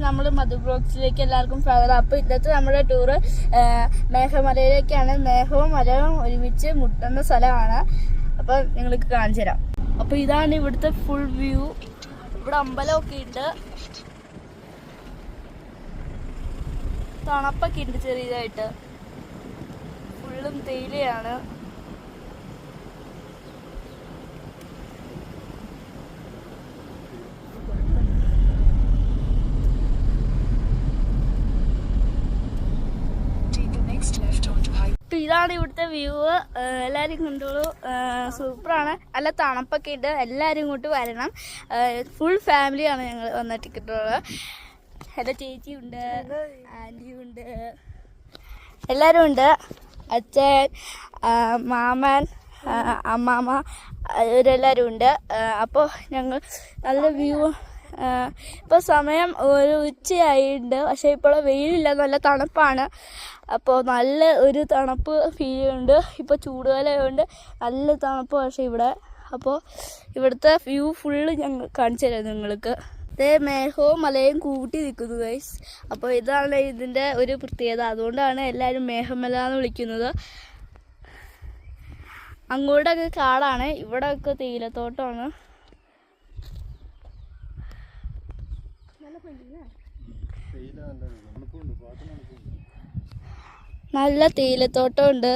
നമ്മൾ മധു ബ്ലോഗ്സിലേക്ക് എല്ലാവർക്കും സ്വാഗതം. അപ്പോൾ ഇന്നത്തെ നമ്മുടെ ടൂറ് മേഘമലയിലേക്കാണ്. മേഘവും മലയും ഒരുമിച്ച് മുട്ടുന്ന സ്ഥലമാണ്. അപ്പോൾ നിങ്ങൾക്ക് കാണിച്ചു തരാം. അപ്പോൾ ഇതാണ് ഇവിടുത്തെ ഫുൾ വ്യൂ. ഇവിടെ അമ്പലമൊക്കെ ഉണ്ട്, തണുപ്പൊക്കെ ഉണ്ട് ചെറിയതായിട്ട്. ഫുള്ളും തേയിലയാണ്. ഇതാണ് ഇവിടുത്തെ വ്യൂ. എല്ലാവരും കണ്ടോളൂ, സൂപ്പറാണ്. നല്ല തണുപ്പൊക്കെ ഉണ്ട്. എല്ലാവരും ഇങ്ങോട്ട് വരണം. ഫുൾ ഫാമിലിയാണ് ഞങ്ങൾ വന്ന ടിക്കറ്റുള്ളത്. എൻ്റെ ചേച്ചിയുണ്ട്, ആൻറ്റിയുണ്ട്, എല്ലാവരും ഉണ്ട്. അച്ഛൻ, മാമൻ, അമ്മാമ്മ, ഇവരെല്ലാവരും ഉണ്ട്. അപ്പോൾ ഞങ്ങൾ നല്ല വ്യൂ. ഇപ്പോൾ സമയം ഒരു ഉച്ചയായിട്ടുണ്ട്, പക്ഷേ ഇപ്പോൾ വെയിലില്ല, നല്ല തണുപ്പാണ്. അപ്പോൾ നല്ല ഒരു തണുപ്പ് ഫീൽ ചെയ്യുന്നുണ്ട്. ഇപ്പോൾ ചൂടുകാലമായതുകൊണ്ട് നല്ല തണുപ്പ്. പക്ഷേ ഇവിടെ അപ്പോൾ ഇവിടുത്തെ വ്യൂ ഫുള്ള് ഞങ്ങൾ കാണിച്ചു തരാം നിങ്ങൾക്ക്. ഇതേ മേഘവും മലയും കൂട്ടി നിൽക്കുന്നു ഗൈസ്. അപ്പോൾ ഇതാണ് ഇതിൻ്റെ ഒരു പ്രത്യേകത. അതുകൊണ്ടാണ് എല്ലാവരും മേഘമല എന്ന് വിളിക്കുന്നത്. അങ്ങോട്ടൊക്കെ കാടാണ്, ഇവിടെയൊക്കെ തേയിലത്തോട്ടമാണ്. നല്ല തേയിലത്തോട്ടമുണ്ട്.